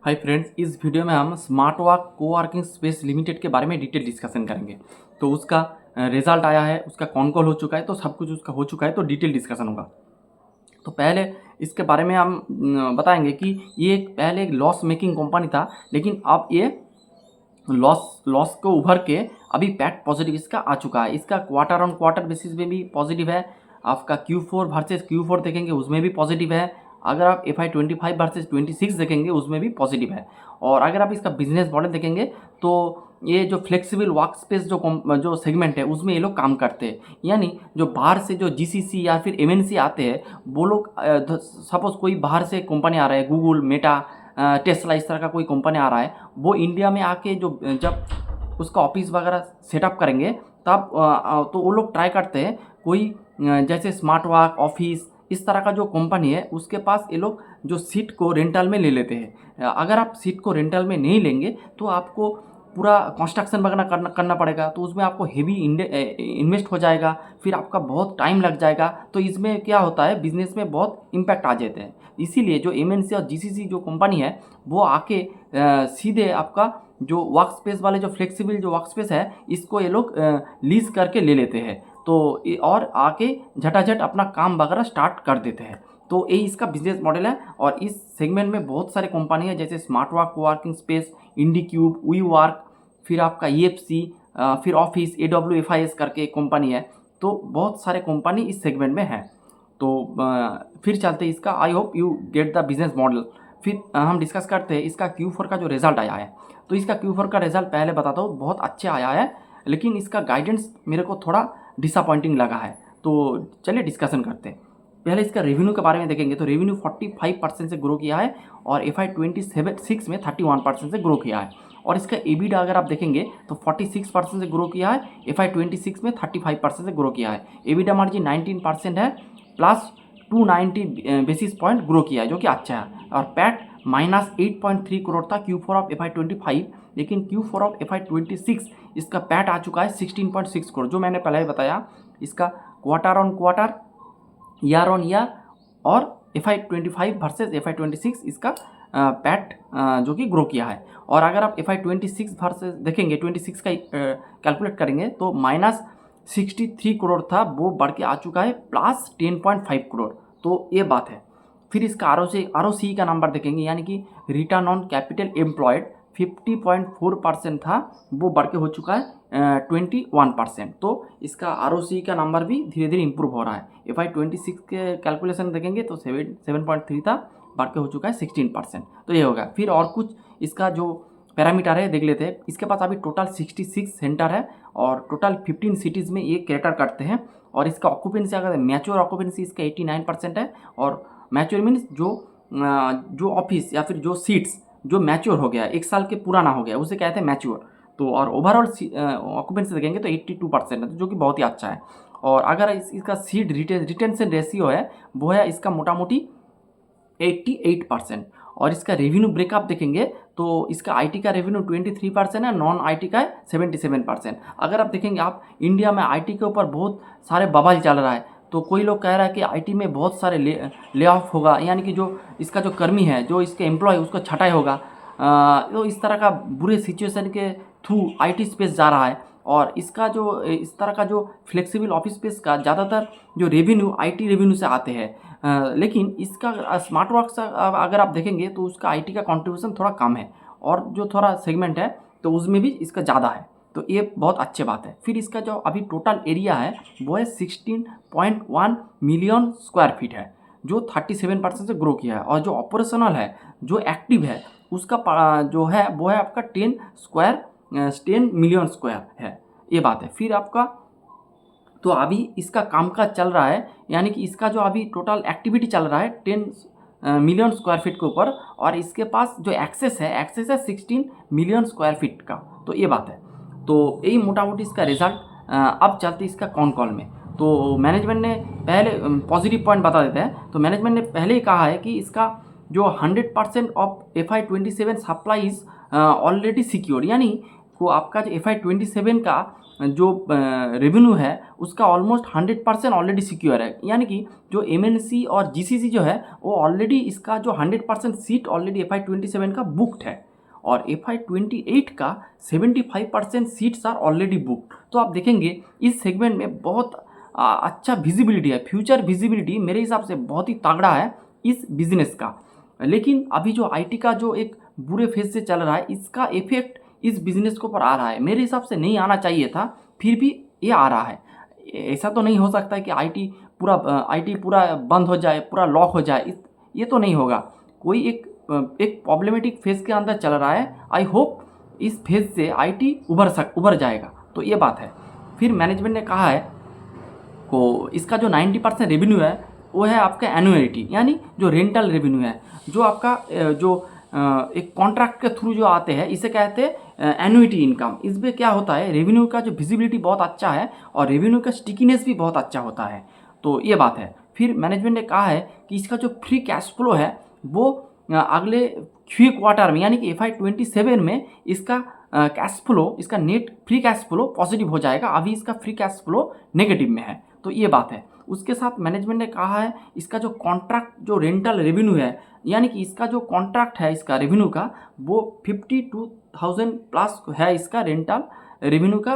Hi friends, इस video में हम smart work coworking space limited के बारे में डिटेल डिस्कशन करेंगे। तो उसका रिजल्ट आया है, उसका कौन कॉल हो चुका है, तो सब कुछ उसका हो चुका है, तो डिटेल डिस्कशन होगा। तो पहले इसके बारे में हम बताएंगे कि ये पहले एक लॉस मेकिंग कंपनी था, लेकिन अब ये लॉस लॉस को उभर के अभी पैट पॉजिटिव इसका आ चुका है। इसका क्वार्टर ऑन क्वार्टर बेसिस में भी पॉजिटिव है। आपका Q4 वर्सेस Q4 देखेंगे उसमें भी पॉजिटिव है। अगर आप FY25 वर्सेस 26 देखेंगे उसमें भी पॉजिटिव है। और अगर आप इसका बिजनेस मॉडल देखेंगे तो ये जो फ्लेक्सिबल वर्क स्पेस जो सेगमेंट है उसमें ये लोग काम करते हैं। यानी जो बाहर से जो GCC या फिर MNC आते हैं वो लोग, सपोज कोई बाहर से कंपनी आ रहा है, गूगल, मेटा, टेस्ला, इस तरह का कोई कंपनी आ रहा है, वो इंडिया में आके जो जब उसका ऑफिस वगैरह सेटअप करेंगे तब तो वो लोग ट्राई करते हैं कोई जैसे स्मार्ट वर्क ऑफिस इस तरह का जो कंपनी है उसके पास ये लोग जो सीट को रेंटल में ले लेते हैं। अगर आप सीट को रेंटल में नहीं लेंगे तो आपको पूरा कंस्ट्रक्शन वगैरह करना पड़ेगा, तो उसमें आपको हेवी इन्वेस्ट हो जाएगा, फिर आपका बहुत टाइम लग जाएगा। तो इसमें क्या होता है, बिजनेस में बहुत इम्पैक्ट आ जाते हैं। इसीलिए जो MNC और GCC जो कंपनी है वो आके सीधे आपका जो वर्क स्पेस वाले जो फ्लेक्सिबल जो वर्क स्पेस है इसको ये लोग लीज करके ले लेते हैं। तो और आके झटाझट अपना काम वगैरह स्टार्ट कर देते हैं। तो यही इसका बिजनेस मॉडल है। और इस सेगमेंट में बहुत सारे कंपनी है जैसे smart work coworking space, IndiQube, WeWork, फिर आपका EFC, फिर ऑफिस, AWFIS करके कंपनी है। तो बहुत सारे कंपनी इस सेगमेंट में है। तो फिर चलते इसका, I hope you get the business model. फिर हम डिस्कस करते हैं इसका Q4 का जो रिजल्ट आया है। तो इसका Q4 का रिजल्ट पहले बताता हूँ, बहुत अच्छे आया है, लेकिन इसका गाइडेंस मेरे को थोड़ा डिसअपॉइंटिंग लगा है। तो चलिए डिस्कशन करते हैं। पहले इसका रेवेन्यू के बारे में देखेंगे तो रेवेन्यू 45% से ग्रो किया है और FY26 में 31% से ग्रो किया है। और इसका EBITDA अगर आप देखेंगे तो 46% से ग्रो किया है, FY26 में 35% से ग्रो किया है। EBITDA मार्जिन 19% है, प्लस 290 बेसिस पॉइंट ग्रो किया है, जो कि अच्छा है। और पैट -8.3 करोड़ था Q4 ऑफ FY25, लेकिन Q4 ऑफ FY26 इसका पैट आ चुका है 16.6 करोड़, जो मैंने पहले ही बताया। इसका quarter on quarter, year on year और FY25 वर्सेस FY26 इसका पैट जो कि ग्रो किया है। और अगर आप FY26 वर्सेस देखेंगे, 26 का कैलकुलेट करेंगे तो -63 करोड़ था, वो बढ़ के आ चुका है +10.5 करोड़। तो ये बात है। फिर इसका ROCE का नंबर देखेंगे, यानी कि रिटर्न ऑन कैपिटल एम्प्लॉयड 50.4% था, वो बढ़ के हो चुका है 21%। तो इसका ROCE का नंबर भी धीरे धीरे इंप्रूव हो रहा है। FY26 के कैलकुलेशन देखेंगे तो 7.3 था, बढ़ के हो चुका है 16%। तो ये होगा। फिर और कुछ इसका जो पैरामीटर है देख लेते हैं। इसके पास अभी टोटल 66 सेंटर है और टोटल 15 सिटीज़ में ये कैटर करते हैं। और इसका ऑक्यूपेंसी अगर मैच्योर ऑक्यूपेंसी इसका 89% है। और मैच्योर मीन्स जो ऑफिस या फिर जो सीट्स जो मैच्योर हो गया, 1 साल के पुराना हो गया, उसे कहते हैं मैच्योर। तो और ओवरऑल ऑक्यूपेंसी देखेंगे तो 82% है, जो कि बहुत ही अच्छा है। और अगर इसका सीट रिटेंशन रेशियो है वो है इसका मोटा मोटी 88%। और इसका रेवेन्यू ब्रेकअप देखेंगे तो इसका IT का रेवेन्यू 23% है, नॉन IT का है 77%। अगर आप देखेंगे, आप इंडिया में IT के ऊपर बहुत सारे बवाल चल रहा है। तो कोई लोग कह रहा है कि IT में बहुत सारे ले ऑफ होगा, यानी कि जो इसका जो कर्मी है, जो इसके एम्प्लॉय, उसको छटाई होगा। तो इस तरह का बुरे सिचुएशन के थ्रू IT स्पेस जा रहा है। और इसका जो इस तरह का जो फ्लेक्सिबल ऑफिस स्पेस का ज़्यादातर जो रेवेन्यू IT रेवेन्यू से आते हैं। लेकिन इसका स्मार्ट वर्क से अगर आप देखेंगे तो उसका IT का कंट्रीब्यूशन थोड़ा कम है, और जो थोड़ा सेगमेंट है तो उसमें भी इसका ज़्यादा है। तो ये बहुत अच्छी बात है। फिर इसका जो अभी टोटल एरिया है वो है 16.1 मिलियन स्क्वायर फीट है, जो 37% से ग्रो किया है। और जो ऑपरेशनल है, जो एक्टिव है, उसका जो है वो है आपका 10 मिलियन स्क्वायर है, ये बात है। फिर आपका तो अभी इसका कामकाज चल रहा है, यानी कि इसका जो अभी टोटल एक्टिविटी चल रहा है 10 मिलियन स्क्वायर फीट के ऊपर। और इसके पास जो एक्सेस है 16 मिलियन स्क्वायर फीट का। तो ये बात है। तो यही मोटा मोटी इसका रिजल्ट। अब चलते इसका कौन कॉल में। तो मैनेजमेंट ने पहले पॉजिटिव पॉइंट बता देते हैं। तो मैनेजमेंट ने पहले ही कहा है कि इसका जो 100% of FY27 supply is already secure, यानी को आपका जो FY27 का जो रेवेन्यू है उसका ऑलमोस्ट 100% ऑलरेडी सिक्योर है, यानी कि जो MNC और GCC जो है वो ऑलरेडी इसका जो 100% सीट ऑलरेडी FY27 का बुकड है, और FY28 का 75% सीट्स आर ऑलरेडी बुकड। तो आप देखेंगे इस सेगमेंट में बहुत अच्छा विजिबिलिटी है, फ्यूचर विजिबिलिटी मेरे हिसाब से बहुत ही तगड़ा है इस बिजनेस का। लेकिन अभी जो IT का जो एक बुरे फेज से चल रहा है, इसका इफेक्ट इस बिज़नेस के ऊपर आ रहा है। मेरे हिसाब से नहीं आना चाहिए था, फिर भी ये आ रहा है। ऐसा तो नहीं हो सकता है कि IT पूरा बंद हो जाए, पूरा लॉक हो जाए, ये तो नहीं होगा। कोई एक प्रॉब्लमेटिक फेज़ के अंदर चल रहा है। आई होप इस फेज़ से IT उभर जाएगा, तो ये बात है। फिर मैनेजमेंट ने कहा है को इसका जो 90% रेवेन्यू है वो है आपका एनुअलिटी, यानी जो रेंटल रेवेन्यू है, जो आपका जो एक कॉन्ट्रैक्ट के थ्रू जो आते हैं, इसे कहते हैं एनुइटी इनकम। इसमें क्या होता है, रेवेन्यू का जो विजिबिलिटी बहुत अच्छा है और रेवेन्यू का स्टिकीनेस भी बहुत अच्छा होता है, तो ये बात है। फिर मैनेजमेंट ने कहा है कि इसका जो फ्री कैश फ्लो है वो अगले 3 क्वार्टर में, यानी कि FY27 में इसका कैश फ्लो, इसका net free cash flow positive हो जाएगा। अभी इसका फ्री कैश फ्लो नेगेटिव में है, तो ये बात है। उसके साथ मैनेजमेंट ने कहा है इसका जो कॉन्ट्रैक्ट जो रेंटल रेवेन्यू है, यानी कि इसका जो कॉन्ट्रैक्ट है इसका रेवेन्यू का, वो 52,000 प्लस है इसका रेंटल रेवेन्यू का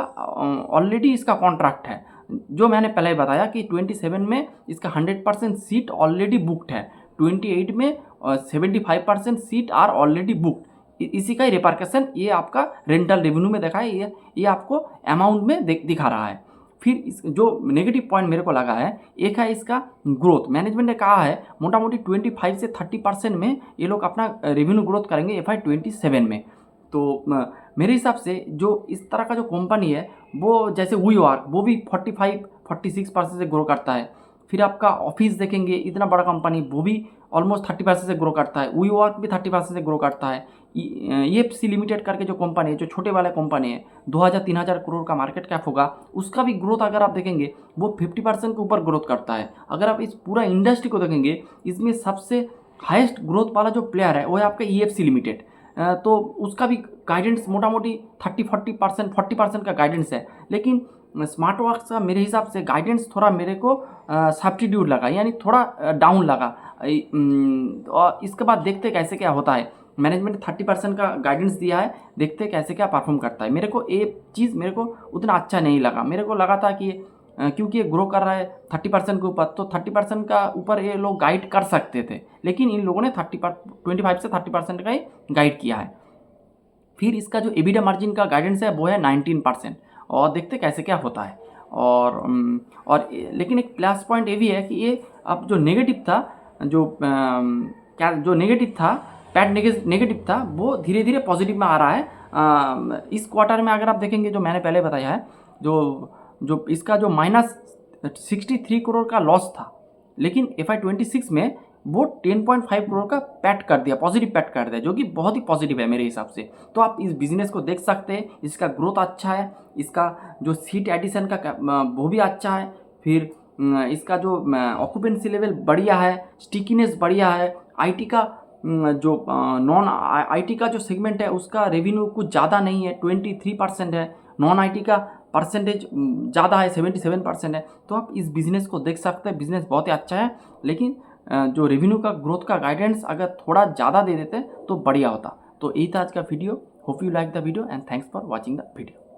ऑलरेडी इसका कॉन्ट्रैक्ट है। जो मैंने पहले बताया कि 27 में इसका 100% सीट ऑलरेडी बुकड है, 28 में 75% सीट आर ऑलरेडी बुकड। इसी का ही रिपार्केशन ये आपका रेंटल रेवेन्यू में देखा है, ये आपको अमाउंट में दिखा रहा है। फिर इस जो नेगेटिव पॉइंट मेरे को लगा है, एक है इसका ग्रोथ। मैनेजमेंट ने कहा है मोटा मोटी 25 से 30% में ये लोग अपना रेवेन्यू ग्रोथ करेंगे FY27 में। तो मेरे हिसाब से जो इस तरह का जो कंपनी है, वो जैसे WeWork, वो भी 45-46% से ग्रो करता है। फिर आपका ऑफिस देखेंगे, इतना बड़ा कंपनी, वो भी ऑलमोस्ट 30% से ग्रो करता है। WeWork भी 30% से ग्रो करता है। EFC लिमिटेड करके जो कंपनी है, जो छोटे वाले कंपनी है, 2000-3000 करोड़ का मार्केट कैप होगा, उसका भी ग्रोथ अगर आप देखेंगे वो 50% के ऊपर ग्रोथ करता है। अगर आप इस पूरा इंडस्ट्री को देखेंगे, इसमें सबसे हाईएस्ट ग्रोथ वाला जो प्लेयर है वो है आपका EFC लिमिटेड। तो उसका भी गाइडेंस मोटा मोटी 40% का गाइडेंस है। लेकिन स्मार्ट वर्क्स का मेरे हिसाब से गाइडेंस थोड़ा मेरे को सब्स्टिट्यूट लगा, यानी थोड़ा डाउन लगा। और इसके बाद देखते कैसे क्या होता है। मैनेजमेंट ने 30% का गाइडेंस दिया है, देखते कैसे क्या परफॉर्म करता है। मेरे को एक चीज़ मेरे को उतना अच्छा नहीं लगा। मेरे को लगा था कि क्योंकि ये ग्रो कर रहा है 30% के ऊपर, तो 30% का ऊपर ये लोग गाइड कर सकते थे, लेकिन इन लोगों ने 25 से 30% का ही गाइड किया है। फिर इसका जो EBITDA मार्जिन का गाइडेंस है वो है 19%, और देखते कैसे क्या होता है। और लेकिन एक प्लस पॉइंट ये भी है कि ये अब जो नेगेटिव था, जो नेगेटिव था, पैट नेगेटिव था, वो धीरे धीरे पॉजिटिव में आ रहा है। इस क्वार्टर में अगर आप देखेंगे, जो मैंने पहले बताया है, जो इसका जो -63 करोड़ का लॉस था, लेकिन FY26 में वो 10.5 करोड़ का पैट कर दिया, पॉजिटिव पैट कर दिया, जो कि बहुत ही पॉजिटिव है मेरे हिसाब से। तो आप इस बिज़नेस को देख सकते हैं, इसका ग्रोथ अच्छा है, इसका जो सीट एडिशन का वो भी अच्छा है। फिर इसका जो ऑक्यूपेंसी लेवल बढ़िया है, स्टिकीनेस बढ़िया है। IT का जो नॉन IT का जो सेगमेंट है उसका रेवेन्यू कुछ ज़्यादा नहीं है, 23% है। नॉन IT का परसेंटेज ज़्यादा है, 77% है। तो आप इस बिज़नेस को देख सकते हैं, बिज़नेस बहुत ही अच्छा है। लेकिन जो रेवेन्यू का ग्रोथ का गाइडेंस अगर थोड़ा ज़्यादा दे देते तो बढ़िया होता। तो यही था आज का video. Hope you like the video and thanks for watching the video.